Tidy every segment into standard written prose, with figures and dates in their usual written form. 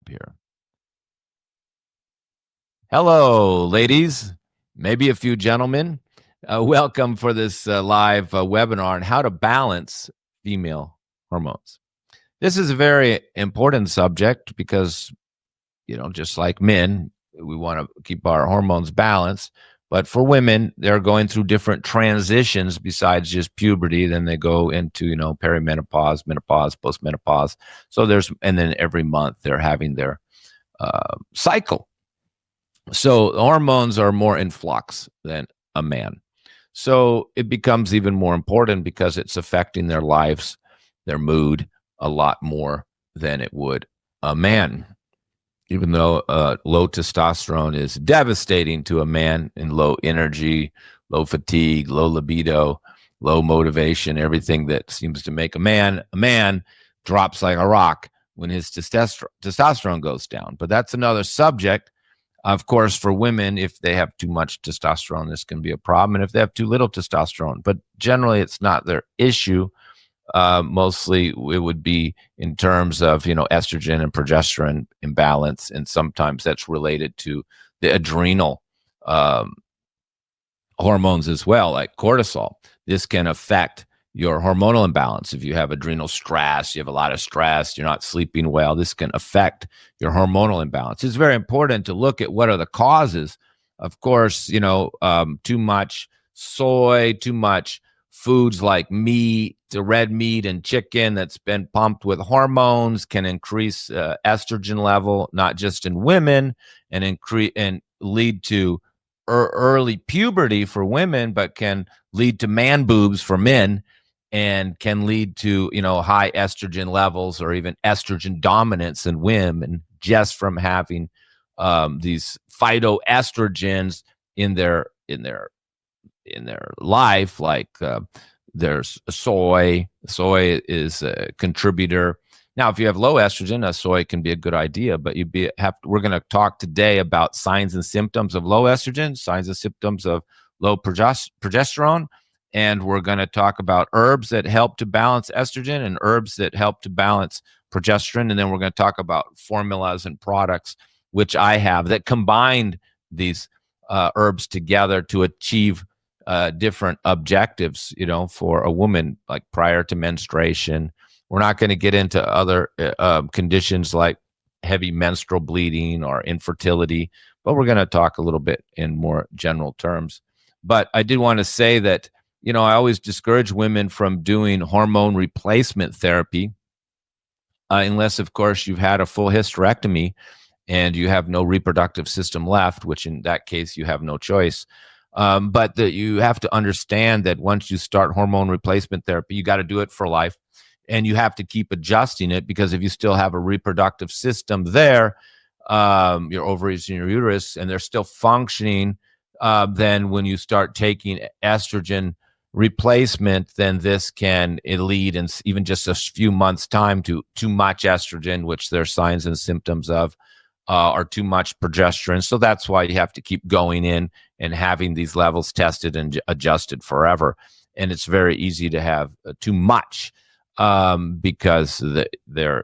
here. Hello, ladies, maybe a few gentlemen. Welcome for this live webinar on how to balance female hormones. This is a very important subject because, just like men, we want to keep our hormones balanced. But for women, they're going through different transitions besides just puberty. Then they go into, perimenopause, menopause, postmenopause. And then every month they're having their cycle. So hormones are more in flux than a man. So it becomes even more important because it's affecting their lives, their mood a lot more than it would a man. Even though low testosterone is devastating to a man in low energy, low fatigue, low libido, low motivation, everything that seems to make a man drops like a rock when his testosterone goes down. But that's another subject. Of course, for women, if they have too much testosterone, this can be a problem. And if they have too little testosterone, but generally it's not their issue. Mostly it would be in terms of, estrogen and progesterone imbalance. And sometimes that's related to the adrenal hormones as well, like cortisol. This can affect your hormonal imbalance. If you have adrenal stress, you have a lot of stress, you're not sleeping well, this can affect your hormonal imbalance. It's very important to look at what are the causes. Of course, too much soy, too much foods like meat, the red meat and chicken that's been pumped with hormones can increase estrogen level, not just in women, and lead to early puberty for women, but can lead to man boobs for men, and can lead to, high estrogen levels or even estrogen dominance in women just from having these phytoestrogens in their life. Like there's soy. Soy is a contributor. Now, if you have low estrogen, soy can be a good idea, but we're going to talk today about signs and symptoms of low estrogen, signs and symptoms of low progesterone. And we're going to talk about herbs that help to balance estrogen and herbs that help to balance progesterone. And then we're going to talk about formulas and products, which I have, that combined these herbs together to achieve different objectives, for a woman, like prior to menstruation. We're not going to get into other conditions like heavy menstrual bleeding or infertility, but we're going to talk a little bit in more general terms. But I did want to say that, I always discourage women from doing hormone replacement therapy unless, of course, you've had a full hysterectomy and you have no reproductive system left, which in that case, you have no choice. But you have to understand that once you start hormone replacement therapy, you got to do it for life. And you have to keep adjusting it, because if you still have a reproductive system there, your ovaries and your uterus, and they're still functioning, then when you start taking estrogen replacement, then this can lead in even just a few months' time to too much estrogen, which there are signs and symptoms of, or too much progesterone. So that's why you have to keep going in and having these levels tested and adjusted forever. And it's very easy to have too much because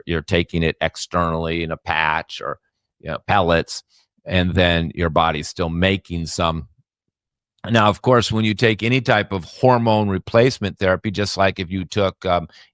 you're taking it externally in a patch or pellets, and then your body's still making some. Now, of course, when you take any type of hormone replacement therapy, just like if you took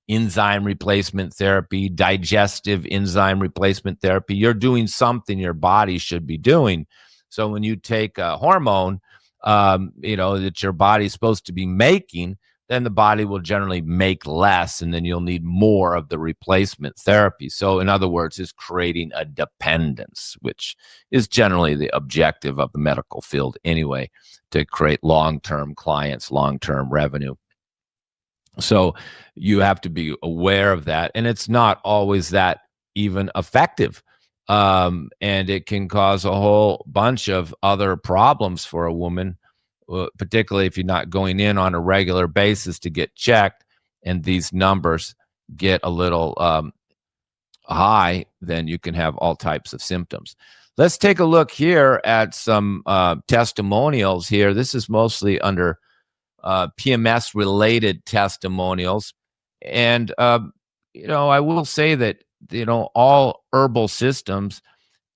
enzyme replacement therapy, digestive enzyme replacement therapy, you're doing something your body should be doing. So when you take a hormone, that your body's supposed to be making, then the body will generally make less, and then you'll need more of the replacement therapy. So in other words, it's creating a dependence, which is generally the objective of the medical field anyway, to create long-term clients, long-term revenue. So you have to be aware of that, and it's not always that even effective. And it can cause a whole bunch of other problems for a woman, particularly if you're not going in on a regular basis to get checked, and these numbers get a little high, then you can have all types of symptoms. Let's take a look here at some testimonials here. This is mostly under PMS-related testimonials. And, I will say that all herbal systems,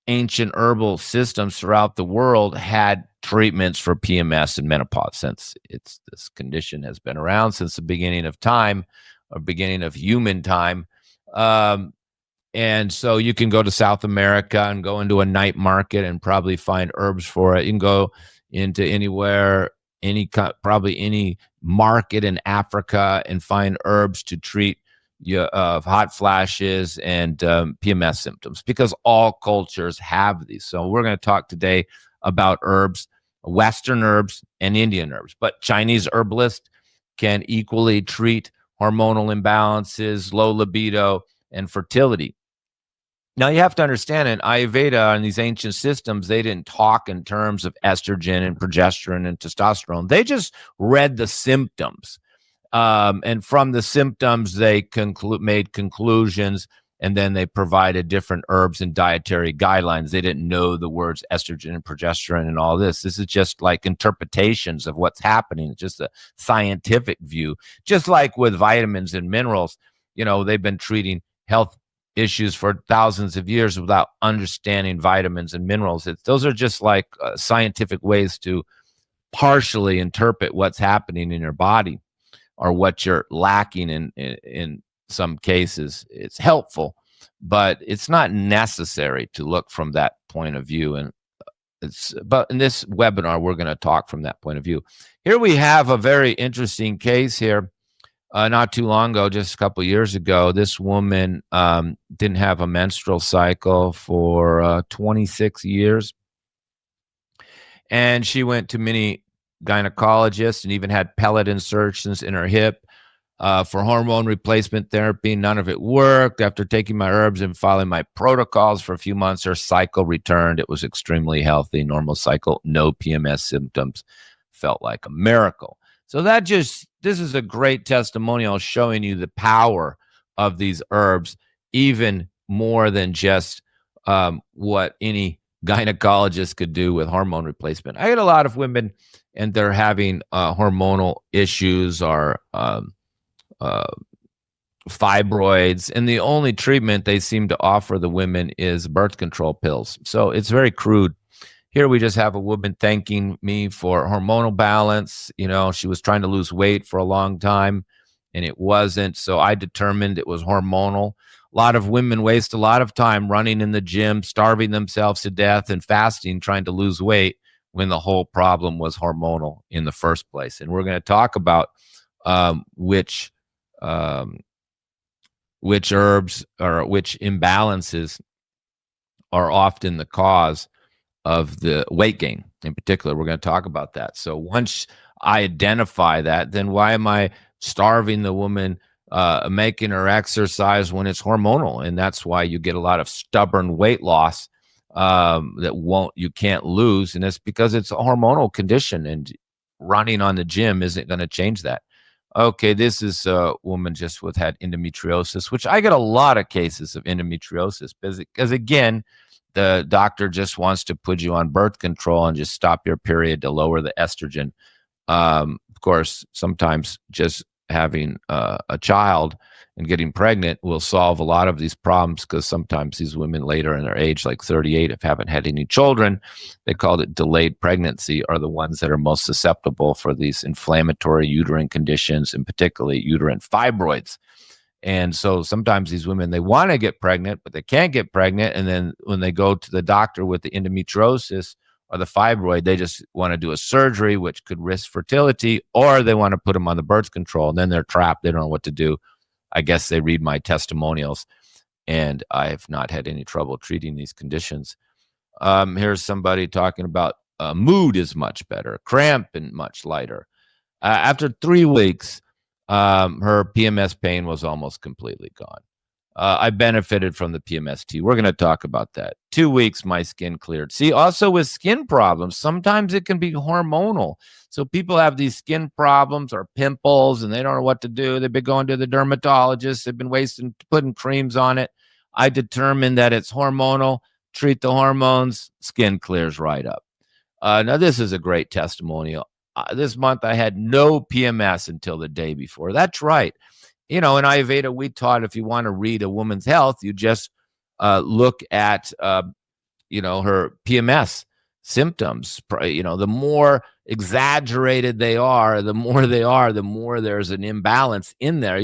ancient herbal systems throughout the world had treatments for PMS and menopause, since this condition has been around since the beginning of time, or beginning of human time. And so you can go to South America and go into a night market and probably find herbs for it. You can go into anywhere, probably any market in Africa, and find herbs to treat hot flashes and PMS symptoms, because all cultures have these. So we're going to talk today about herbs, Western herbs and Indian herbs, but Chinese herbalists can equally treat hormonal imbalances, low libido, and fertility. Now, you have to understand, in Ayurveda and these ancient systems, they didn't talk in terms of estrogen and progesterone and testosterone. They just read the symptoms. And from the symptoms, they made conclusions, and then they provided different herbs and dietary guidelines. They didn't know the words estrogen and progesterone and all this. This is just like interpretations of what's happening. It's just a scientific view. Just like with vitamins and minerals, they've been treating health issues for thousands of years without understanding vitamins and minerals. Those are just like scientific ways to partially interpret what's happening in your body, or what you're lacking in some cases. It's helpful, but it's not necessary to look from that point of view. And but in this webinar, we're going to talk from that point of view. Here we have a very interesting case here. Not too long ago, just a couple of years ago, this woman didn't have a menstrual cycle for 26 years. And she went to many gynecologists and even had pellet insertions in her hip for hormone replacement therapy. None of it worked. After taking my herbs and following my protocols for a few months, her cycle returned. It was extremely healthy, normal cycle, no PMS symptoms. Felt like a miracle. So this is a great testimonial showing you the power of these herbs, even more than just what any gynecologist could do with hormone replacement. I get a lot of women, and they're having hormonal issues or fibroids, and the only treatment they seem to offer the women is birth control pills. So it's very crude. Here we just have a woman thanking me for hormonal balance. She was trying to lose weight for a long time, and it wasn't. So I determined it was hormonal. A lot of women waste a lot of time running in the gym, starving themselves to death, and fasting, trying to lose weight, when the whole problem was hormonal in the first place. And we're going to talk about which herbs or which imbalances are often the cause of the weight gain. In particular, we're going to talk about that. So once I identify that, then why am I starving the woman, making her exercise when it's hormonal? And that's why you get a lot of stubborn weight loss you can't lose. And it's because it's a hormonal condition, and running on the gym isn't going to change that. Okay, this is a woman just had endometriosis, which I get a lot of cases of endometriosis because again, the doctor just wants to put you on birth control and just stop your period to lower the estrogen. Of course, sometimes just having a child and getting pregnant will solve a lot of these problems, because sometimes these women later in their age, like 38, if haven't had any children, they called it delayed pregnancy, are the ones that are most susceptible for these inflammatory uterine conditions, and particularly uterine fibroids. And so sometimes these women, they want to get pregnant, but they can't get pregnant. And then when they go to the doctor with the endometriosis or the fibroid, they just want to do a surgery, which could risk fertility, or they want to put them on the birth control. And then they're trapped. They don't know what to do. I guess they read my testimonials, and I have not had any trouble treating these conditions. Here's somebody talking about mood is much better, cramp and much lighter. After 3 weeks, her PMS pain was almost completely gone. I benefited from the PMS tea. We're going to talk about that. 2 weeks, my skin cleared. See, also with skin problems, sometimes it can be hormonal. So people have these skin problems or pimples, and they don't know what to do. They've been going to the dermatologist. They've been putting creams on it. I determined that it's hormonal. Treat the hormones. Skin clears right up. Now, this is a great testimonial. This month, I had no PMS until the day before. That's right. in Ayurveda, we taught if you want to read a woman's health, you just look at her PMS symptoms. The more exaggerated they are, the more there's an imbalance in there.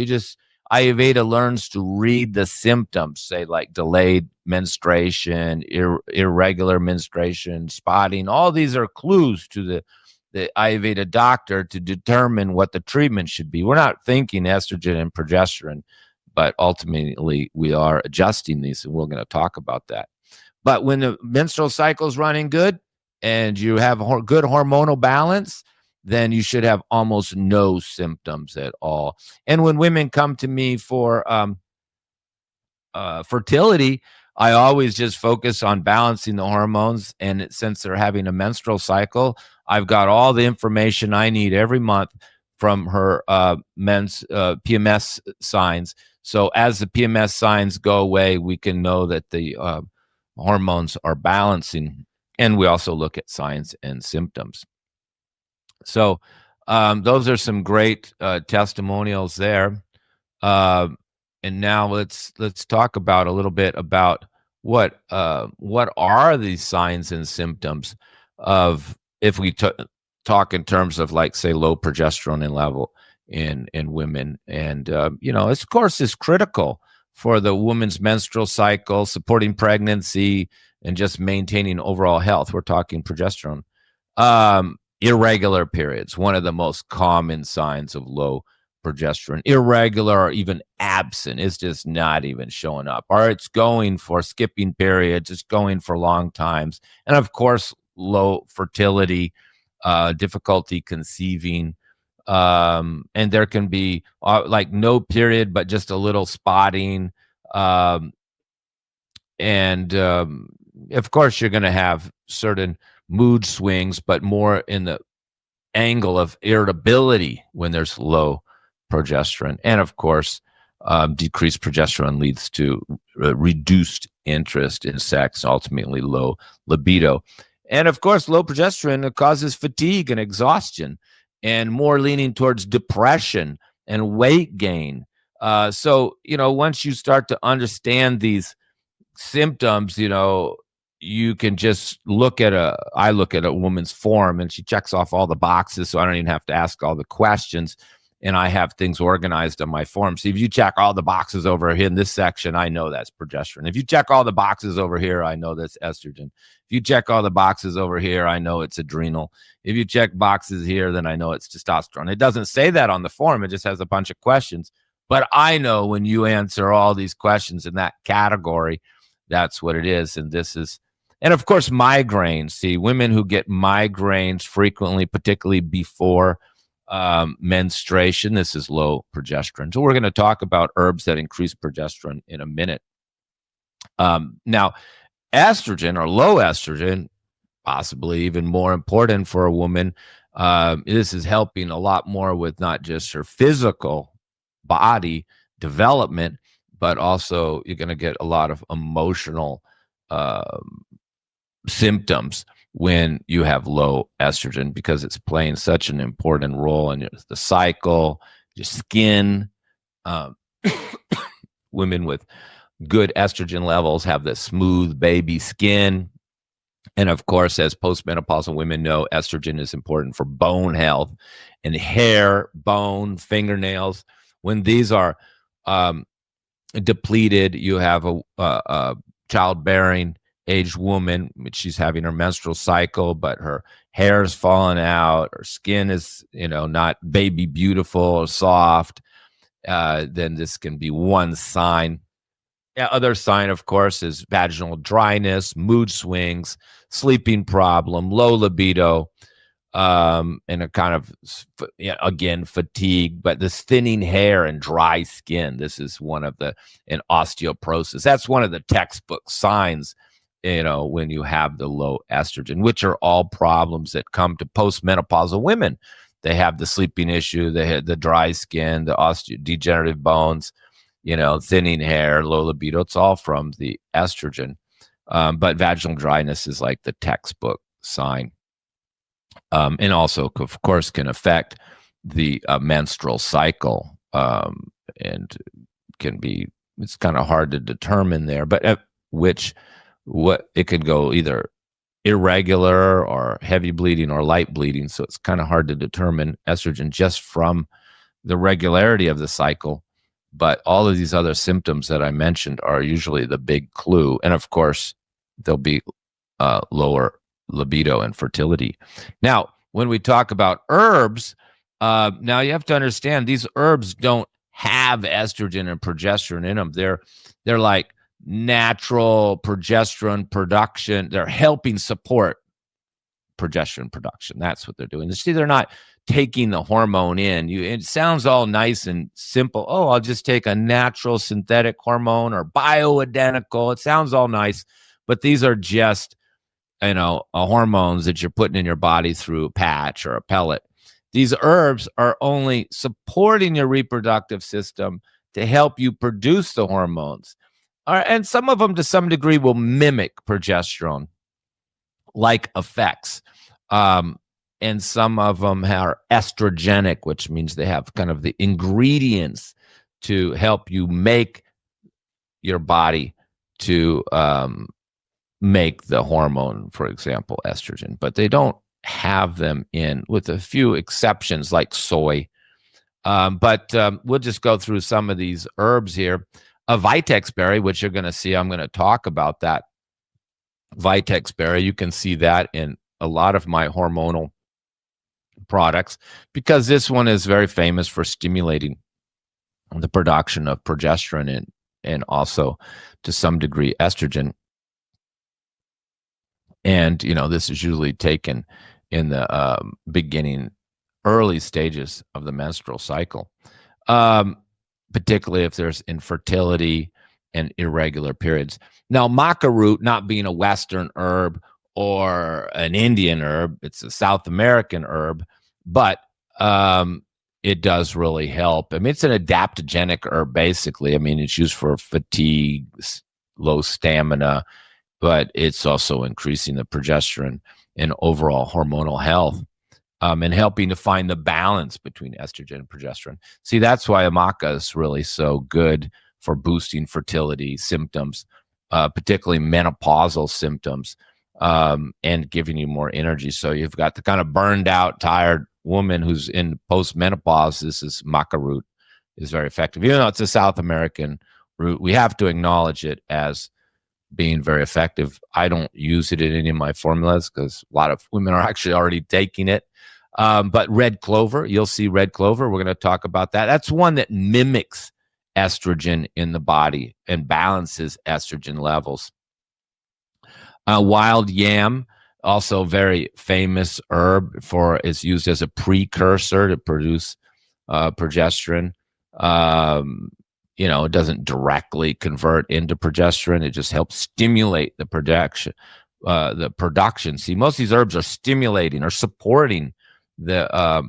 Ayurveda learns to read the symptoms, say like delayed menstruation, irregular menstruation, spotting. All these are clues to the Ayurveda doctor to determine what the treatment should be. We're not thinking estrogen and progesterone, but ultimately we are adjusting these, and we're going to talk about that. But when the menstrual cycle is running good and you have good hormonal balance, then you should have almost no symptoms at all. And when women come to me for fertility, I always just focus on balancing the hormones. And since they're having a menstrual cycle, I've got all the information I need every month from her PMS signs. So as the PMS signs go away, we can know that the hormones are balancing. And we also look at signs and symptoms. So those are some great testimonials there. And now let's talk about a little bit about what are these signs and symptoms of, if we talk in terms of, like, say, low progesterone level in women. And of course is critical for the woman's menstrual cycle, supporting pregnancy, and just maintaining overall health. We're talking progesterone. Irregular periods, one of the most common signs of low progesterone. Irregular or even absent, is just not even showing up, or it's going for skipping periods, it's going for long times. And of course, low fertility, difficulty conceiving, and there can be like no period but just a little spotting, and of course you're going to have certain mood swings, but more in the angle of irritability when there's low progesterone. And of course, decreased progesterone leads to reduced interest in sex, ultimately low libido. And of course, low progesterone causes fatigue and exhaustion, and more leaning towards depression and weight gain. So once you start to understand these symptoms, you can just I look at a woman's form, and she checks off all the boxes, so I don't even have to ask all the questions. And I have things organized on my form. So if you check all the boxes over here in this section, I know that's progesterone. If you check all the boxes over here, I know that's estrogen. If you check all the boxes over here, I know it's adrenal. If you check boxes here, then I know it's testosterone. It doesn't say that on the form. It just has a bunch of questions. But I know when you answer all these questions in that category, that's what it is. And of course, migraines. See, women who get migraines frequently, particularly before menstruation, this is low progesterone. So we're going to talk about herbs that increase progesterone in a minute. Now, estrogen or low estrogen, possibly even more important for a woman. This is helping a lot more with not just her physical body development, but also you're going to get a lot of emotional symptoms when you have low estrogen, because it's playing such an important role in the cycle, your skin. Women with good estrogen levels have the smooth baby skin. And of course, as postmenopausal women know, estrogen is important for bone health and hair, bone, fingernails. When these are depleted, you have a childbearing aged woman, she's having her menstrual cycle, but her hair is falling out, her skin is not baby beautiful or soft, then this can be one sign. Other sign, of course, is vaginal dryness, mood swings, sleeping problem, low libido, and a kind of, again, fatigue, but this thinning hair and dry skin. This is and osteoporosis. That's one of the textbook signs, when you have the low estrogen, which are all problems that come to postmenopausal women. They have the sleeping issue, they have the dry skin, the degenerative bones, thinning hair, low libido. It's all from the estrogen. But vaginal dryness is like the textbook sign. And also, of course, can affect the menstrual cycle. and can be, it's kind of hard to determine there, but what it could go either irregular or heavy bleeding or light bleeding. So it's kind of hard to determine estrogen just from the regularity of the cycle. But all of these other symptoms that I mentioned are usually the big clue. And of course, there'll be lower libido and fertility. Now, when we talk about herbs, now you have to understand these herbs don't have estrogen and progesterone in them. They're like natural progesterone production. They're helping support progesterone production. That's what they're doing. You see, they're not taking the hormone in. It sounds all nice and simple. Oh, I'll just take a natural synthetic hormone or bioidentical. It sounds all nice, but these are just, hormones that you're putting in your body through a patch or a pellet. These herbs are only supporting your reproductive system to help you produce the hormones. And some of them, to some degree, will mimic progesterone-like effects. And some of them are estrogenic, which means they have kind of the ingredients to help you make your body to make the hormone, for example, estrogen. But they don't have them in, with a few exceptions like soy. But we'll just go through some of these herbs here. A Vitex berry, which you're going to see, I'm going to talk about that. Vitex berry, you can see that in a lot of my hormonal products, because this one is very famous for stimulating the production of progesterone and also to some degree estrogen. And this is usually taken in the beginning, early stages of the menstrual cycle, particularly if there's infertility and irregular periods. Now, Maca Root, not being a Western herb or an Indian herb, it's a South American herb, but it does really help. I mean, it's an adaptogenic herb, basically. I mean, it's used for fatigue, low stamina, but it's also increasing the progesterone and overall hormonal health, and helping to find the balance between estrogen and progesterone. See, that's why maca is really so good for boosting fertility symptoms, particularly menopausal symptoms, and giving you more energy. So you've got the kind of burned out, tired woman who's in post-menopause. This is Maca Root is very effective. Even though it's a South American root, we have to acknowledge it as being very effective. I don't use it in any of my formulas because a lot of women are actually already taking it. But red clover, you'll see red clover. We're going to talk about that. That's one that mimics estrogen in the body and balances estrogen levels. Wild yam, also very famous herb it's used as a precursor to produce progesterone. It doesn't directly convert into progesterone. It just helps stimulate the production. See, most of these herbs are stimulating or supporting the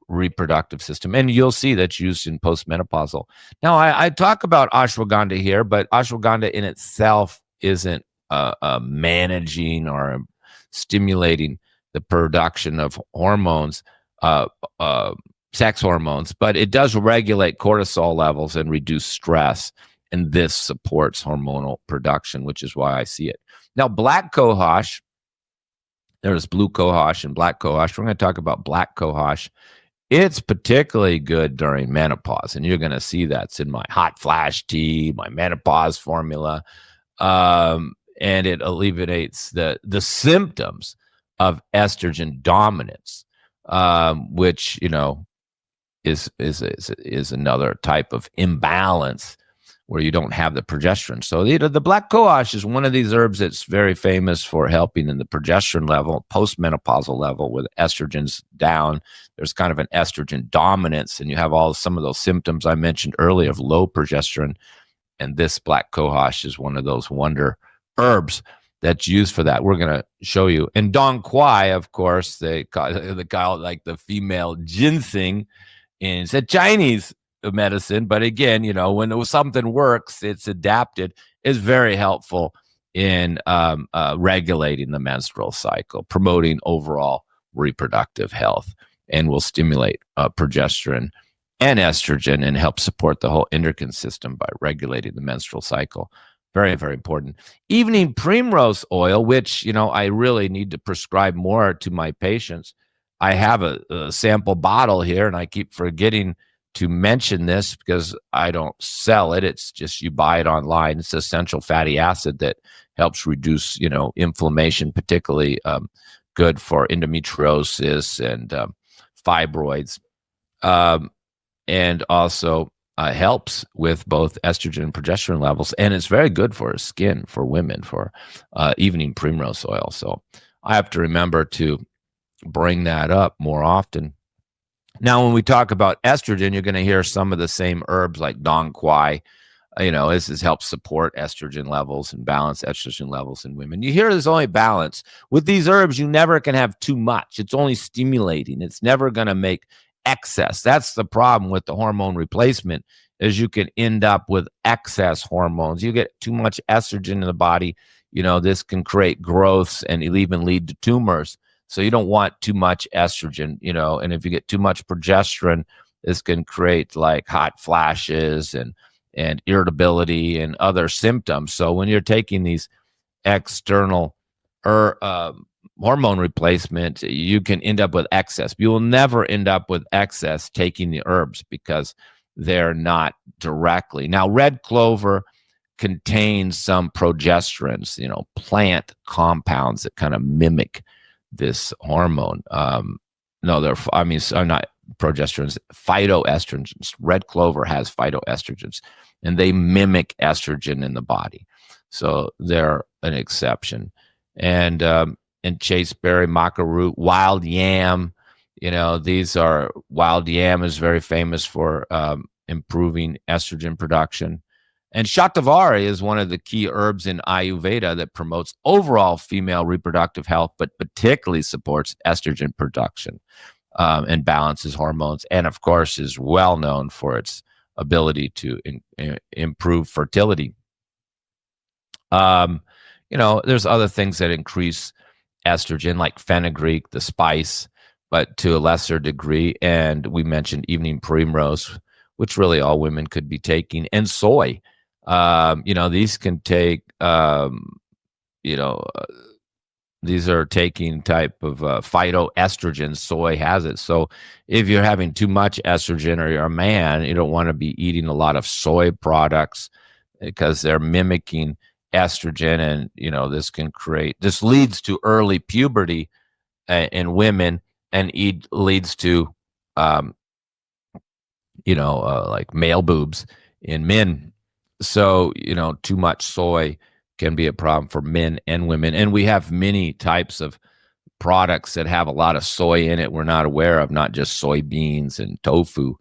reproductive system, and you'll see that's used in postmenopausal. Now, I talk about ashwagandha here, but ashwagandha in itself isn't managing or stimulating the production of hormones, sex hormones, but it does regulate cortisol levels and reduce stress, and this supports hormonal production, which is why I see it. Now, black cohosh, there's blue cohosh and black cohosh. We're going to talk about black cohosh. It's particularly good during menopause, and you're going to see that's in my hot flash tea, my menopause formula, and it alleviates the symptoms of estrogen dominance, which is another type of imbalance where you don't have the progesterone. So the black cohosh is one of these herbs that's very famous for helping in the progesterone level, postmenopausal level, with estrogens down. There's kind of an estrogen dominance, and you have some of those symptoms I mentioned earlier of low progesterone. And this black cohosh is one of those wonder herbs that's used for that. We're going to show you. And dong quai, of course, they call it like the female ginseng. And it's a Chinese medicine, but again, when something works, it's adapted, is very helpful in regulating the menstrual cycle, promoting overall reproductive health, and will stimulate progesterone and estrogen and help support the whole endocrine system by regulating the menstrual cycle. Very, very important. Evening primrose oil, which, I really need to prescribe more to my patients. I have a sample bottle here, and I keep forgetting to mention this because I don't sell it. It's just you buy it online. It's essential fatty acid that helps reduce, inflammation, particularly good for endometriosis and fibroids, and also helps with both estrogen and progesterone levels. And it's very good for skin for women, for evening primrose oil. So I have to remember to bring that up more often. Now, when we talk about estrogen, you're going to hear some of the same herbs like dong quai. This helps support estrogen levels and balance estrogen levels in women. You hear there's only balance. With these herbs, you never can have too much. It's only stimulating. It's never going to make excess. That's the problem with the hormone replacement, is you can end up with excess hormones. You get too much estrogen in the body. This can create growths and it'll even lead to tumors. So you don't want too much estrogen, and if you get too much progesterone, this can create like hot flashes and irritability and other symptoms. So when you're taking these external hormone replacement, you can end up with excess. You will never end up with excess taking the herbs because they're not directly. Now, red clover contains some progesterones, plant compounds that kind of mimic this hormone. No, are not progesterones, phytoestrogens. Red clover has phytoestrogens, and they mimic estrogen in the body. So they're an exception. And chasteberry, maca root, wild yam, wild yam is very famous for improving estrogen production. And shatavari is one of the key herbs in Ayurveda that promotes overall female reproductive health, but particularly supports estrogen production and balances hormones. And of course, is well known for its ability to improve fertility. There's other things that increase estrogen, like fenugreek, the spice, but to a lesser degree. And we mentioned evening primrose, which really all women could be taking, and soy. These can take, these are taking type of phytoestrogen. Soy has it. So if you're having too much estrogen or you're a man, you don't want to be eating a lot of soy products because they're mimicking estrogen. And, this leads to early puberty in women, and leads to, like male boobs in men. So, too much soy can be a problem for men and women. And we have many types of products that have a lot of soy in it we're not aware of, not just soybeans and tofu,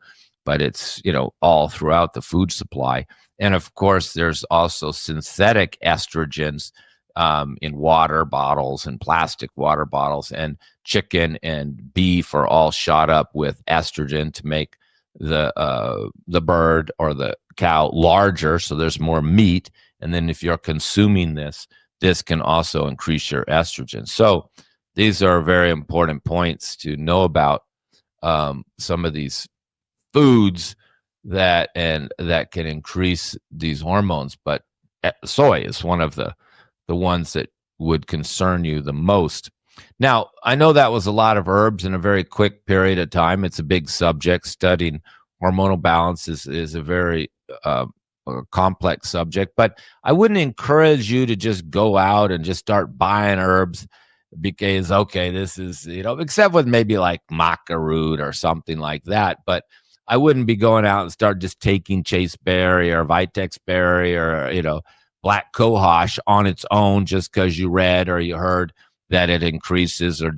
but it's, all throughout the food supply. And of course, there's also synthetic estrogens in water bottles and plastic water bottles, and chicken and beef are all shot up with estrogen to make the bird or the cow larger, so there's more meat. And then if you're consuming this can also increase your estrogen. So these are very important points to know about some of these foods that can increase these hormones. But soy is one of the ones that would concern you the most. Now, I know that was a lot of herbs in a very quick period of time. It's a big subject. Studying hormonal balance is a very complex subject, but I wouldn't encourage you to just go out and just start buying herbs because, okay, this is, except with maybe like Maca Root or something like that. But I wouldn't be going out and start just taking chasteberry or Vitex Berry or, black cohosh on its own just because you read or you heard that it increases or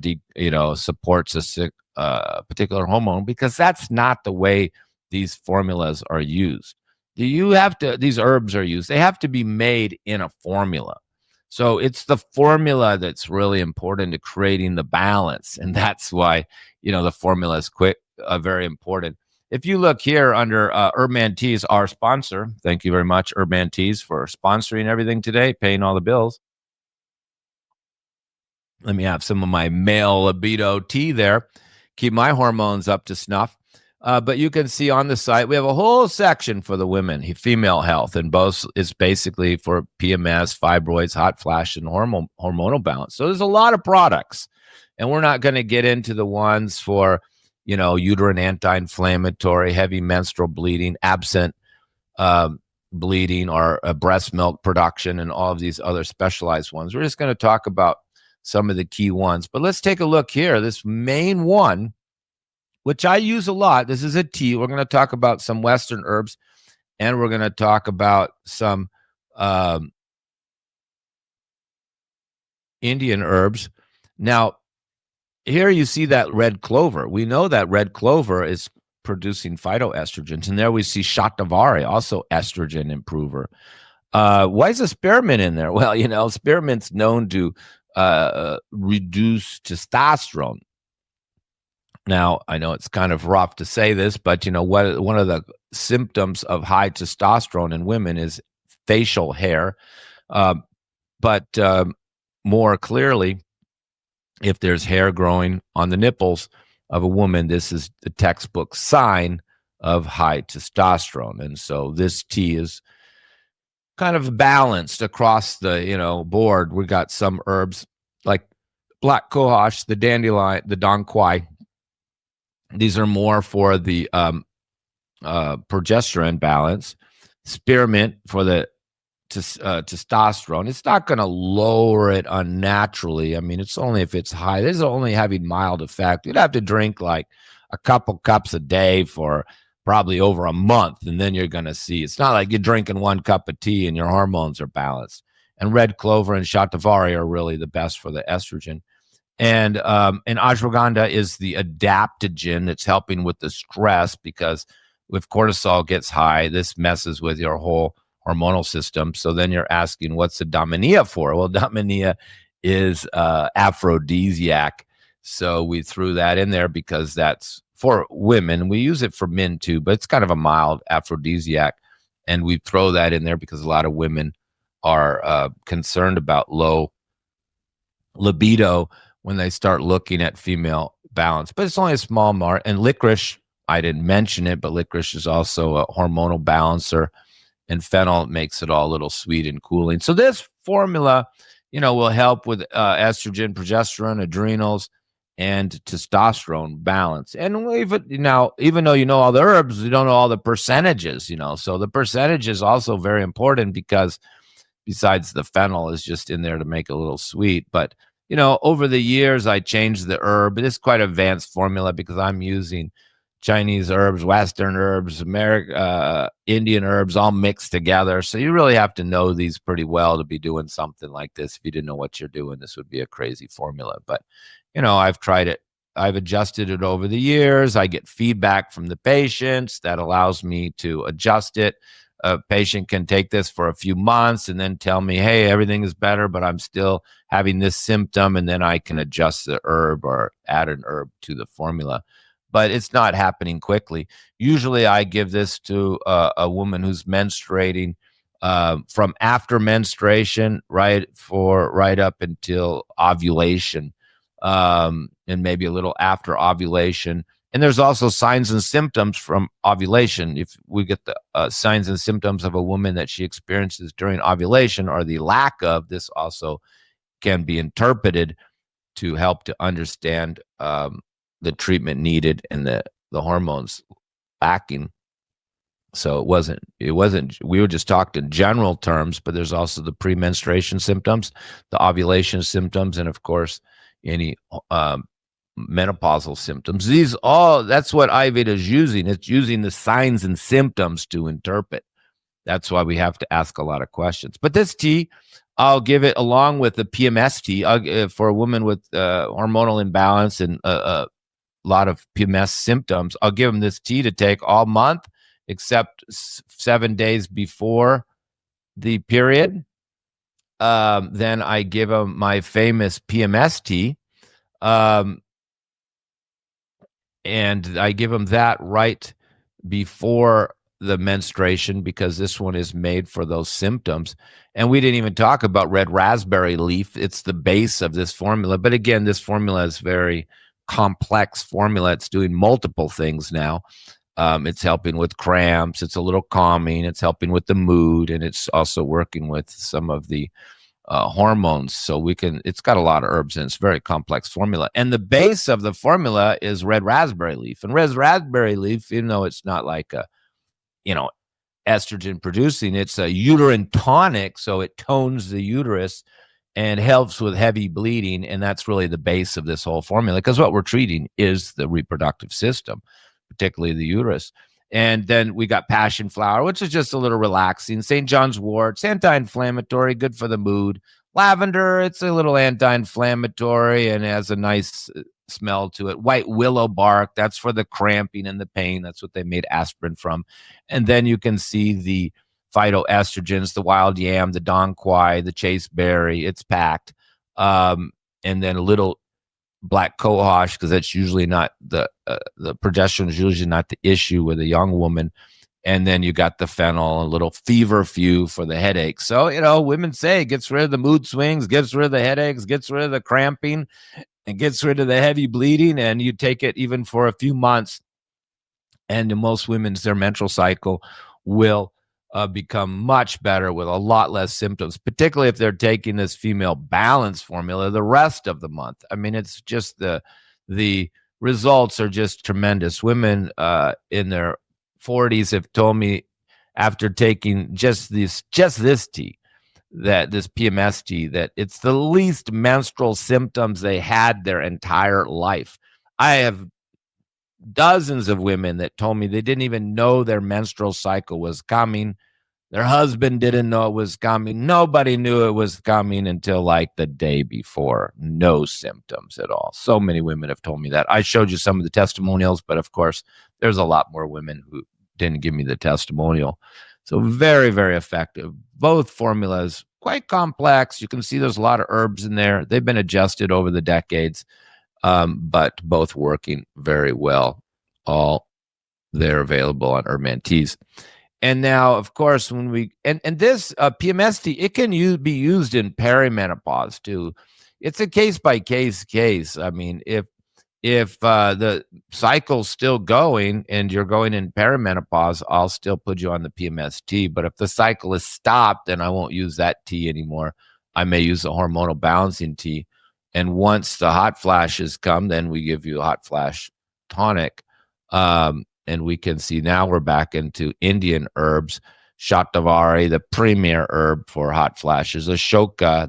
supports a particular hormone, because that's not the way these formulas are used. These herbs are used. They have to be made in a formula. So it's the formula that's really important to creating the balance. And that's why, the formula is very important. If you look here under Herbman Teas, our sponsor, thank you very much, Herbman Teas, for sponsoring everything today, paying all the bills. Let me have some of my male libido tea there. Keep my hormones up to snuff. But you can see on the site, we have a whole section for the women, female health, and both is basically for PMS, fibroids, hot flash, and hormonal balance. So there's a lot of products, and we're not going to get into the ones for, uterine anti-inflammatory, heavy menstrual bleeding, absent bleeding, or breast milk production, and all of these other specialized ones. We're just going to talk about some of the key ones. But let's take a look here. This main one, which I use a lot. This is a tea. We're going to talk about some Western herbs, and we're going to talk about some Indian herbs. Now, here you see that red clover. We know that red clover is producing phytoestrogens, and there we see shatavari, also estrogen improver. Why is the spearmint in there? Well, spearmint's known to reduce testosterone. Now, I know it's kind of rough to say this, but one of the symptoms of high testosterone in women is facial hair. But more clearly, if there's hair growing on the nipples of a woman, this is the textbook sign of high testosterone. And so this tea is kind of balanced across the board. We got some herbs like black cohosh, the dandelion, the dong quai. These are more for the progesterone balance. Spearmint for the testosterone. It's not going to lower it unnaturally. I mean, it's only if it's high. This is only having mild effect. You'd have to drink like a couple cups a day for probably over a month, and then you're going to see. It's not like you're drinking 1 cup of tea and your hormones are balanced. And red clover and shatavari are really the best for the estrogen. And ashwagandha is the adaptogen that's helping with the stress, because if cortisol gets high, this messes with your whole hormonal system. So then you're asking, what's the daminia for? Well, daminia is aphrodisiac. So we threw that in there because that's for women. We use it for men too, but it's kind of a mild aphrodisiac. And we throw that in there because a lot of women are concerned about low libido when they start looking at female balance. But it's only a small mark. And licorice, I didn't mention it, but licorice is also a hormonal balancer. And fennel makes it all a little sweet and cooling. So this formula, will help with estrogen, progesterone, adrenals, and testosterone balance. And even though you know all the herbs, you don't know all the percentages, So the percentage is also very important, because besides the fennel is just in there to make it a little sweet. But, over the years, I changed the herb. It is quite an advanced formula because I'm using Chinese herbs, Western herbs, Indian herbs, all mixed together. So you really have to know these pretty well to be doing something like this. If you didn't know what you're doing, this would be a crazy formula. But, I've tried it. I've adjusted it over the years. I get feedback from the patients that allows me to adjust it. A patient can take this for a few months and then tell me, hey, everything is better, but I'm still having this symptom. And then I can adjust the herb or add an herb to the formula. But it's not happening quickly. Usually I give this to a woman who's menstruating from after menstruation right up until ovulation, and maybe a little after ovulation. And there's also signs and symptoms from ovulation. If we get the signs and symptoms of a woman that she experiences during ovulation, or the lack of, this also can be interpreted to help to understand the treatment needed and the hormones lacking. So it wasn't, we were just talking in general terms, but there's also the premenstruation symptoms, the ovulation symptoms, and of course, any menopausal symptoms. That's what Ayurveda is using. It's using the signs and symptoms to interpret. That's why we have to ask a lot of questions. But this tea, I'll give it along with the PMS tea for a woman with hormonal imbalance and a lot of PMS symptoms. I'll give them this tea to take all month, except 7 days before the period. Then I give them my famous PMS tea. And I give them that right before the menstruation, because this one is made for those symptoms. And we didn't even talk about red raspberry leaf. It's the base of this formula. But again, this formula is very complex formula. It's doing multiple things now. It's helping with cramps. It's a little calming. It's helping with the mood, and it's also working with some of the hormones. So it's got a lot of herbs, and it's a very complex formula. And the base of the formula is red raspberry leaf. And red raspberry leaf, even though it's not like a, estrogen producing, it's a uterine tonic. So it tones the uterus and helps with heavy bleeding. And that's really the base of this whole formula, because what we're treating is the reproductive system, particularly the uterus. And then we got passion flower, which is just a little relaxing. St. John's wort, it's anti-inflammatory, good for the mood. Lavender, it's a little anti-inflammatory and has a nice smell to it. White willow bark, that's for the cramping and the pain. That's what they made aspirin from. And then you can see the phytoestrogens, the wild yam, the dong quai, the chasteberry. It's packed. And then a little black cohosh, because that's usually not the progesterone is usually not the issue with a young woman. And then you got the fennel, a little feverfew for the headache. So, women say it gets rid of the mood swings, gets rid of the headaches, gets rid of the cramping, and gets rid of the heavy bleeding. And you take it even for a few months, and in most women's, their menstrual cycle will become much better with a lot less symptoms, particularly if they're taking this female balance formula the rest of the month. I mean, it's just the results are just tremendous. Women in their 40s have told me after taking just this tea, that this PMS tea, that it's the least menstrual symptoms they had their entire life. I have dozens of women that told me they didn't even know their menstrual cycle was coming. Their husband didn't know it was coming. Nobody knew it was coming until like the day before. No symptoms at all. So many women have told me that. I showed you some of the testimonials, but of course, there's a lot more women who didn't give me the testimonial. So very, very effective. Both formulas, quite complex. You can see there's a lot of herbs in there. They've been adjusted over the decades, but both working very well. All they're available on Herb Teas. And now, of course, when this PMS tea, it can be used in perimenopause too. It's a case by case. I mean, if the cycle's still going and you're going in perimenopause, I'll still put you on the PMS tea. But if the cycle is stopped, then I won't use that tea anymore. I may use the hormonal balancing tea. And once the hot flashes come, then we give you a hot flash tonic. And we can see now we're back into Indian herbs. Shatavari, the premier herb for hot flashes. Ashoka,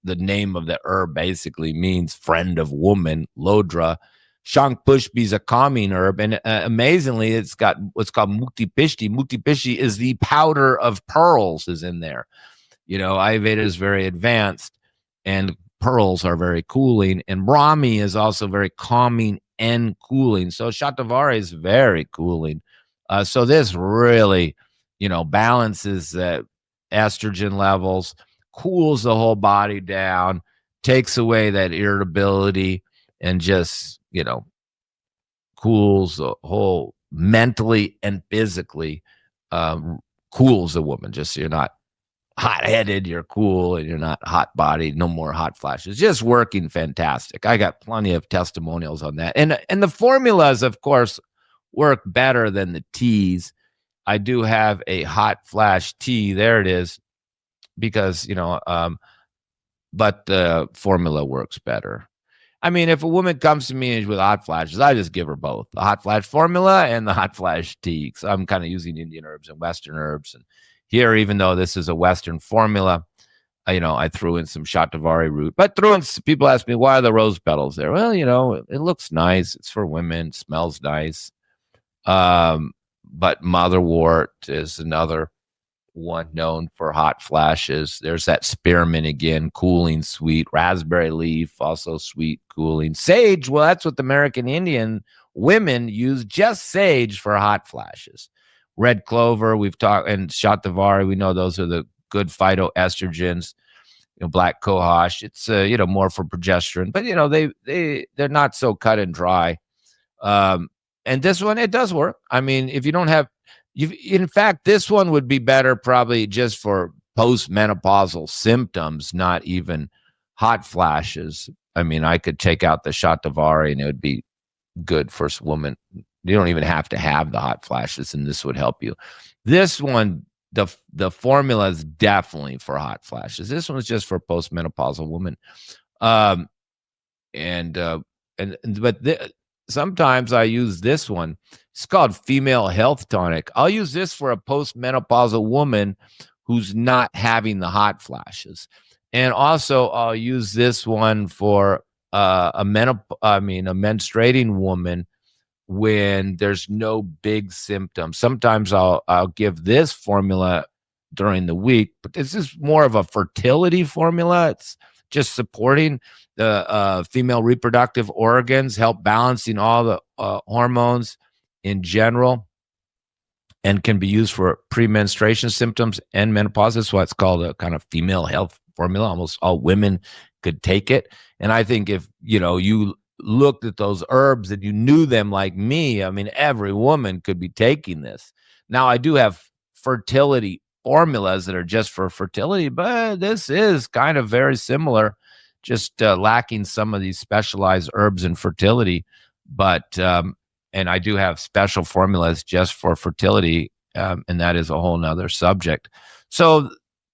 the name of the herb basically means friend of woman. Lodra. Shankpushpi is a calming herb. And amazingly, it's got what's called Mukti Pishti. Mukti Pishti is the powder of pearls is in there. Ayurveda is very advanced, and pearls are very cooling. And Brahmi is also very calming and cooling. So Shatavari is very cooling. So this really, balances estrogen levels, cools the whole body down, takes away that irritability, and just, cools the whole mentally and physically, cools a woman. Just so you're not hot-headed, you're cool, and you're not hot-bodied, no more hot flashes. Just working fantastic. I got plenty of testimonials on that. And the formulas, of course, work better than the teas. I do have a hot flash tea. There it is. Because, but the formula works better. I mean, if a woman comes to me with hot flashes, I just give her both, the hot flash formula and the hot flash tea. So I'm kind of using Indian herbs and Western herbs. And here, even though this is a Western formula, I threw in some Shatavari root. But people ask me, why are the rose petals there? Well, it looks nice. It's for women. It smells nice. But motherwort is another one known for hot flashes. There's that spearmint again, cooling, sweet. Raspberry leaf, also sweet, cooling. Sage, well, that's what the American Indian women use, just sage for hot flashes. Red clover, we've talked, and Shatavari, we know those are the good phytoestrogens. Black cohosh, it's more for progesterone, but they're not so cut and dry. And this one, it does work. I mean, if you don't have, in fact, this one would be better probably just for postmenopausal symptoms, not even hot flashes. I mean, I could take out the Shatavari and it would be good for women You don't even have to have the hot flashes, and this would help you. This one, the formula is definitely for hot flashes. This one's just for postmenopausal women. Um, and but sometimes I use this one. It's called Female Health Tonic. I'll use this for a postmenopausal woman who's not having the hot flashes, and also I'll use this one for a menstruating woman when there's no big symptoms. Sometimes I'll give this formula during the week, but this is more of a fertility formula. It's just supporting the female reproductive organs, help balancing all the hormones in general, and can be used for premenstruation symptoms and menopause. That's why it's called a kind of female health formula. Almost all women could take it. And I think if, you looked at those herbs and you knew them like me, I mean, every woman could be taking this. Now, I do have fertility formulas that are just for fertility, but this is kind of very similar, just lacking some of these specialized herbs in fertility. But and I do have special formulas just for fertility, and that is a whole nother subject. So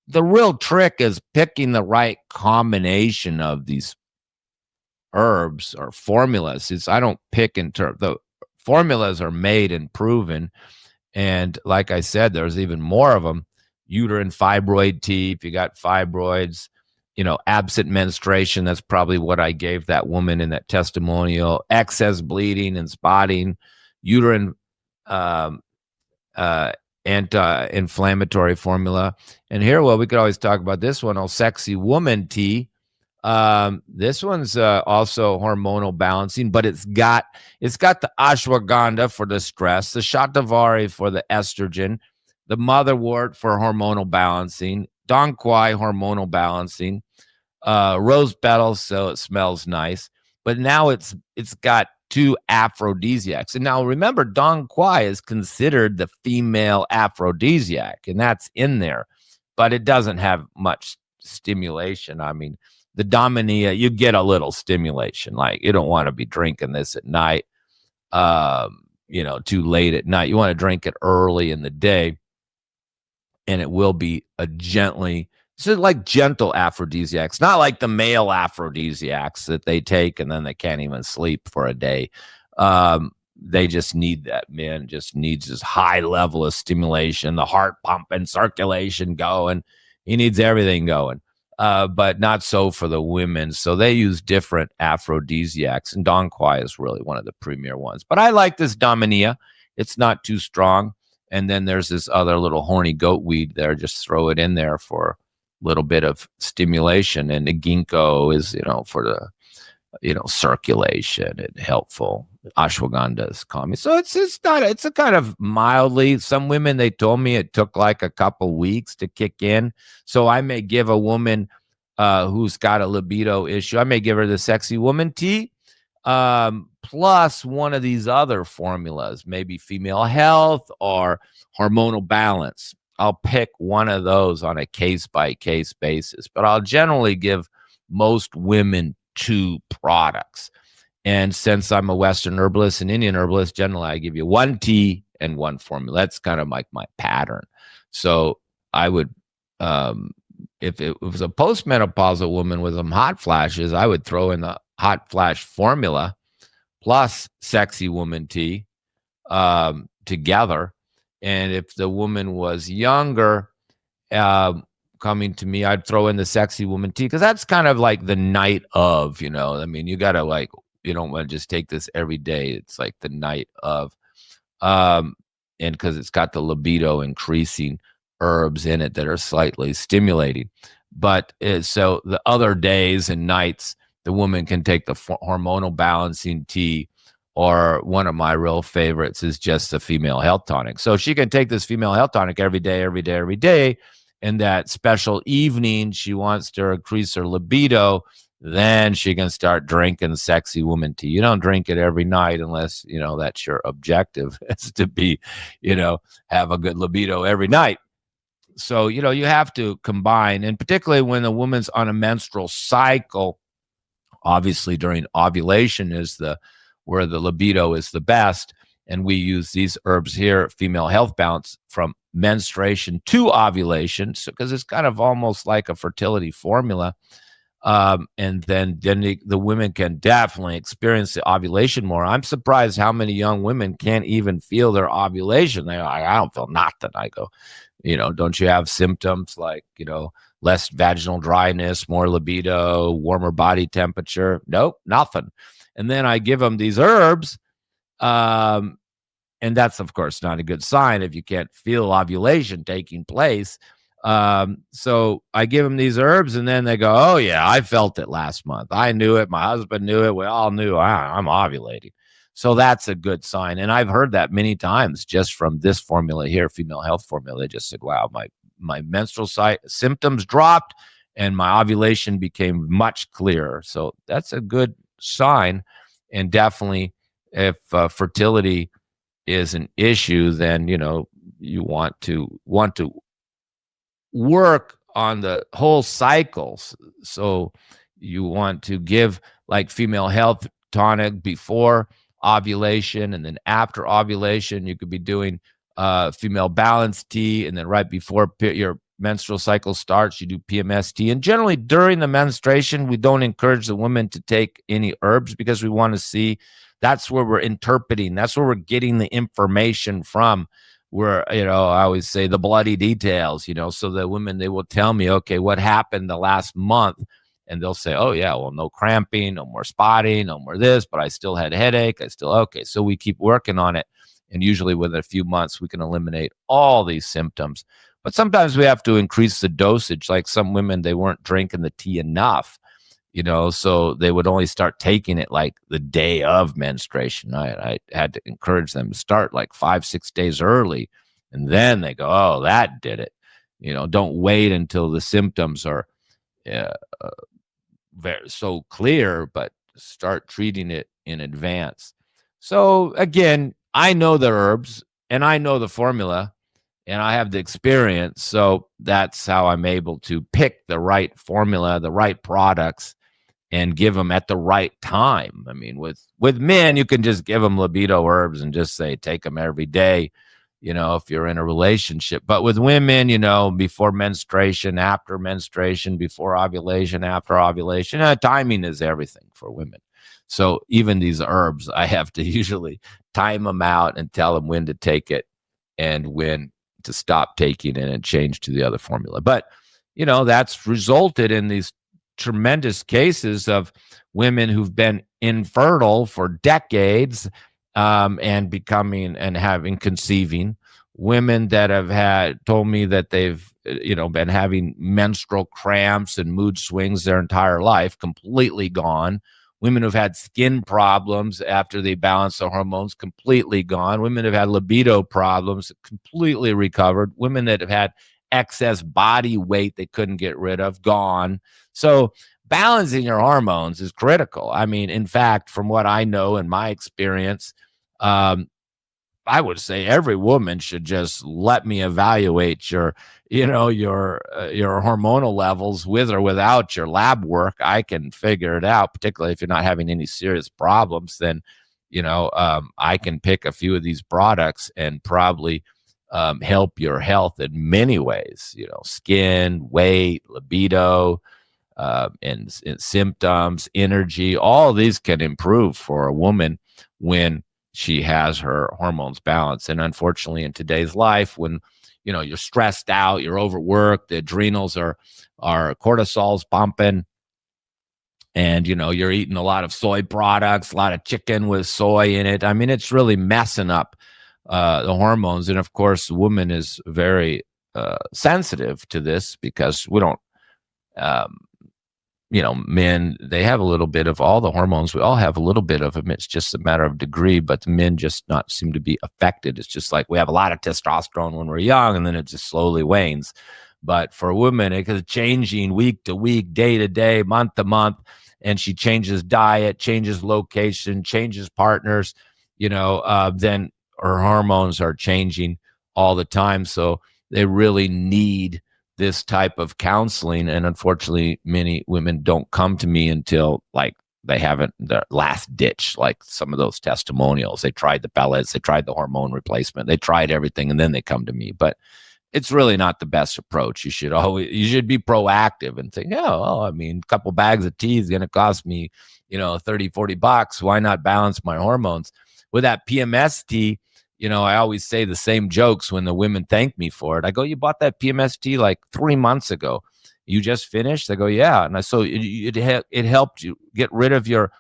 the real trick is picking the right combination of these herbs or formulas. I don't pick in terms, the formulas are made and proven. And like I said, there's even more of them. Uterine fibroid tea, if you got fibroids, absent menstruation. That's probably what I gave that woman in that testimonial. Excess bleeding and spotting, uterine anti-inflammatory formula. And here, well, we could always talk about this one, Sexy Woman Tea. This one's also hormonal balancing, but it's got the ashwagandha for the stress, the shatavari for the estrogen, the motherwort for hormonal balancing, dong quai hormonal balancing, rose petals so it smells nice. But now it's got 2 aphrodisiacs. And now remember, dong quai is considered the female aphrodisiac, and that's in there, but it doesn't have much stimulation. I mean, the Dominia, you get a little stimulation. Like, you don't want to be drinking this at night, too late at night. You want to drink it early in the day, and it will be like gentle aphrodisiacs, not like the male aphrodisiacs that they take and then they can't even sleep for a day. They just need that. Man just needs this high level of stimulation, the heart pumping, circulation going. He needs everything going. But not so for the women. So they use different aphrodisiacs, and dong quai is really one of the premier ones. But I like this Dominia. It's not too strong. And then there's this other little horny goat weed there. Just throw it in there for a little bit of stimulation. And the ginkgo is, for the, circulation and helpful. Ashwagandha is calming. So it's a kind of mildly, some women, they told me it took like a couple weeks to kick in. So I may give a woman who's got a libido issue, I may give her the Sexy Woman Tea, plus one of these other formulas, maybe Female Health or Hormonal Balance. I'll pick one of those on a case-by-case basis, but I'll generally give most women 2 products. And since I'm a Western herbalist and Indian herbalist, generally I give you 1 tea and 1 formula. That's kind of like my pattern. So I would, if it was a postmenopausal woman with some hot flashes, I would throw in the hot flash formula plus Sexy Woman Tea together. And if the woman was younger, coming to me, I'd throw in the Sexy Woman Tea, because that's kind of like the night of, I mean, you got to you don't want to just take this every day. It's like the night of, and because it's got the libido increasing herbs in it that are slightly stimulating. But so the other days and nights, the woman can take the hormonal balancing tea, or one of my real favorites is just the Female Health Tonic. So she can take this Female Health Tonic every day. And that special evening, she wants to increase her libido, then she can start drinking Sexy Woman Tea. You don't drink it every night unless, that's your objective, is to be, have a good libido every night. So, you have to combine, and particularly when a woman's on a menstrual cycle, obviously during ovulation is where the libido is the best. And we use these herbs here, female health balance, from menstruation to ovulation, because it's kind of almost like a fertility formula. And then the women can definitely experience the ovulation more. I'm surprised how many young women can't even feel their ovulation. They're like, I don't feel nothing. I go, don't you have symptoms like, less vaginal dryness, more libido, warmer body temperature? Nope, nothing. And then I give them these herbs. And that's, of course, not a good sign if you can't feel ovulation taking place. So I give them these herbs, and then they go, oh, yeah, I felt it last month. I knew it. My husband knew it. We all knew I'm ovulating. So that's a good sign. And I've heard that many times just from this formula here, female health formula. They just said, wow, my menstrual symptoms dropped and my ovulation became much clearer. So that's a good sign. And definitely if fertility is an issue, then, you want to work on the whole cycles. So you want to give like female health tonic before ovulation, and then after ovulation you could be doing female balance tea, and then right before your menstrual cycle starts you do PMS tea. And generally during the menstruation we don't encourage the women to take any herbs, because we want to see, that's where we're interpreting, that's where we're getting the information from. Where, I always say the bloody details, so the women, they will tell me, okay, what happened the last month? And they'll say, oh yeah, well, no cramping, no more spotting, no more this, but I still had a headache. Okay. So we keep working on it. And usually within a few months, we can eliminate all these symptoms. But sometimes we have to increase the dosage. Like some women, they weren't drinking the tea enough, so they would only start taking it like the day of menstruation. I had to encourage them to start like 5-6 days early. And then they go, oh, that did it. Don't wait until the symptoms are so clear, but start treating it in advance. So again, I know the herbs and I know the formula and I have the experience. So that's how I'm able to pick the right formula, the right products, and give them at the right time. I mean, with men, you can just give them libido herbs and just say, take them every day, if you're in a relationship. But with women, before menstruation, after menstruation, before ovulation, after ovulation, timing is everything for women. So even these herbs, I have to usually time them out and tell them when to take it and when to stop taking it and change to the other formula. But, that's resulted in these tremendous cases of women who've been infertile for decades, and becoming and having conceiving, women that have told me that they've been having menstrual cramps and mood swings their entire life, completely gone. Women who've had skin problems after they balance the hormones, completely gone. Women have had libido problems, completely recovered. Women that have had excess body weight they couldn't get rid of, gone. So balancing your hormones is critical. I mean, in fact, from what I know in my experience, I would say every woman should just let me evaluate your hormonal levels with or without your lab work. I can figure it out, particularly if you're not having any serious problems. Then, I can pick a few of these products and probably help your health in many ways. Skin, weight, libido, and symptoms, energy. All of these can improve for a woman when she has her hormones balanced. And unfortunately, in today's life, when you're stressed out, you're overworked, the adrenals are cortisol's pumping, and you're eating a lot of soy products, a lot of chicken with soy in it. I mean, it's really messing up the hormones. And of course, the woman is very sensitive to this, because we don't men, they have a little bit of all the hormones. We all have a little bit of them. It's just a matter of degree, but the men just not seem to be affected. It's just like we have a lot of testosterone when we're young, and then it just slowly wanes. But for women, it's changing week to week, day to day, month to month, and she changes diet, changes location, changes partners, then her hormones are changing all the time. So they really need this type of counseling. And unfortunately, many women don't come to me until like they haven't, the last ditch, like some of those testimonials. They tried the pellets, they tried the hormone replacement, they tried everything, and then they come to me. But it's really not the best approach. You should be proactive and think, I mean, a couple bags of tea is going to cost me, $30-40. Why not balance my hormones with that PMS tea? I always say the same jokes when the women thank me for it. I go, you bought that PMS tea like 3 months ago. You just finished? I go, yeah. And so it helped you get rid of your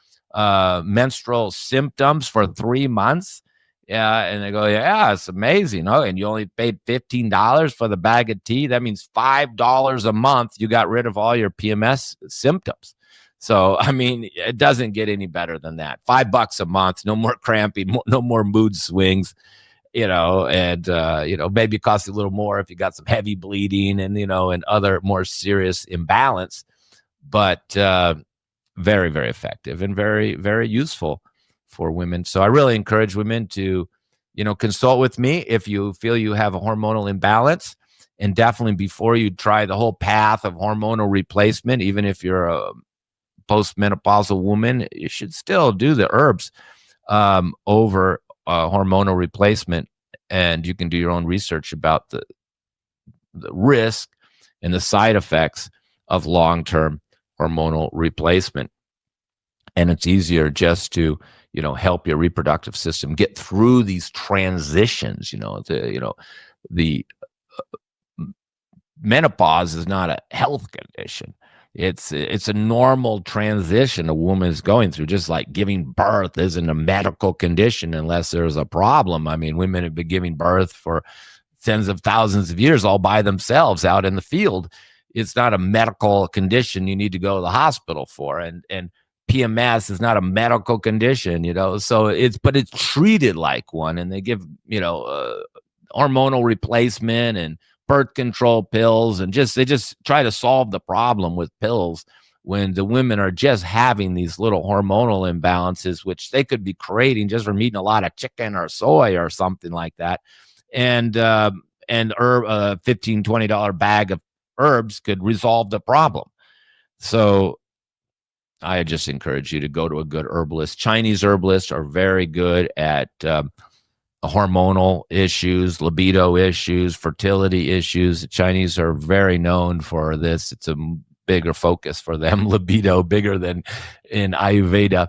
menstrual symptoms for 3 months. Yeah. And they go, yeah, it's amazing. Oh, and you only paid $15 for the bag of tea. That means $5 a month. You got rid of all your PMS symptoms. So, I mean, it doesn't get any better than that. $5 a month, no more cramping, no more mood swings, and maybe it costs you a little more if you got some heavy bleeding and other more serious imbalance, but very, very effective and very, very useful for women. So I really encourage women to, consult with me if you feel you have a hormonal imbalance, and definitely before you try the whole path of hormonal replacement, even if you're a postmenopausal woman, you should still do the herbs over hormonal replacement. And you can do your own research about the risk and the side effects of long-term hormonal replacement. And it's easier just to, help your reproductive system get through these transitions. The menopause is not a health condition. It's a normal transition a woman is going through, just like giving birth isn't a medical condition unless there's a problem. I mean, women have been giving birth for tens of thousands of years all by themselves out in the field. It's not a medical condition you need to go to the hospital for. And PMS is not a medical condition, so it's treated like one. And they give, hormonal replacement and birth control pills, and they just try to solve the problem with pills when the women are just having these little hormonal imbalances, which they could be creating just from eating a lot of chicken or soy or something like that. And herb, a $15-20 bag of herbs could resolve the problem. So I just encourage you to go to a good herbalist. Chinese herbalists are very good at hormonal issues, libido issues, fertility issues. The Chinese are very known for this. It's a bigger focus for them, libido, bigger than in Ayurveda.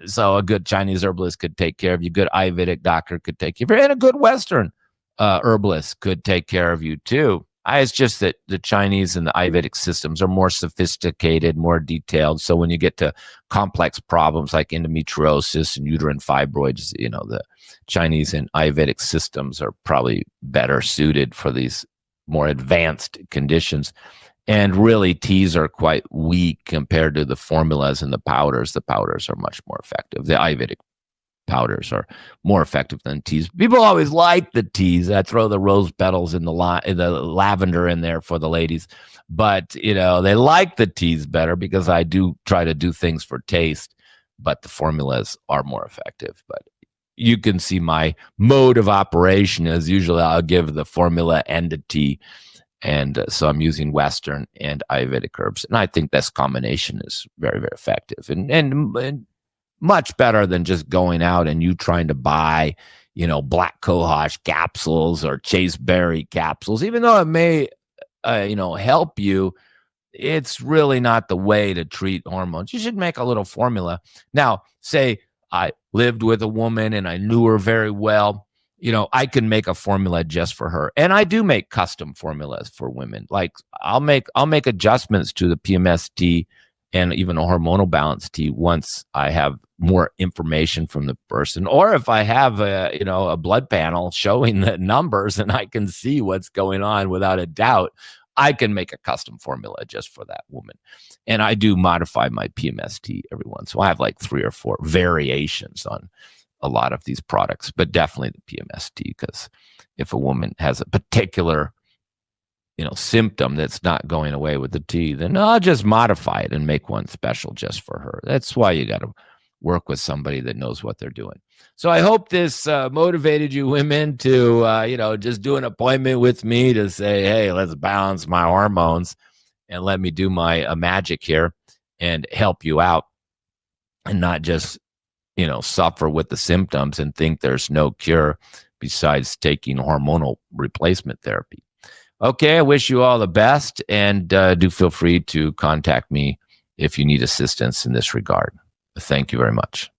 So a good Chinese herbalist could take care of you. Good Ayurvedic doctor could take care of you. And a good Western herbalist could take care of you too. It's just that the Chinese and the Ayurvedic systems are more sophisticated, more detailed. So when you get to complex problems like endometriosis and uterine fibroids, the Chinese and Ayurvedic systems are probably better suited for these more advanced conditions. And really, teas are quite weak compared to the formulas and the powders. The powders are much more effective. The Ayurvedic powders are more effective than teas. People always like the teas. I throw the rose petals in the lavender in there for the ladies, but they like the teas better because I do try to do things for taste, but the formulas are more effective. But you can see my mode of operation is usually I'll give the formula and a tea. And so I'm using Western and Ayurvedic herbs. And I think this combination is very, very effective and much better than just going out and you trying to buy, black cohosh capsules or chasteberry capsules. Even though it may, help you, it's really not the way to treat hormones. You should make a little formula. Now, say I lived with a woman and I knew her very well. I can make a formula just for her. And I do make custom formulas for women. Like I'll make adjustments to the PMS tea and even a hormonal balance tea once I have more information from the person, or if I have a blood panel showing the numbers and I can see what's going on without a doubt, I can make a custom formula just for that woman. And I do modify my PMS tea every once. So I have like 3 or 4 variations on a lot of these products, but definitely the PMS tea, because if a woman has a particular symptom that's not going away with the tea, then I'll just modify it and make one special just for her. That's why you got to work with somebody that knows what they're doing. So I hope this motivated you women to, just do an appointment with me to say, hey, let's balance my hormones and let me do my magic here. and help you out, and not just, suffer with the symptoms and think there's no cure besides taking hormonal replacement therapy. Okay, I wish you all the best, and do feel free to contact me if you need assistance in this regard. Thank you very much.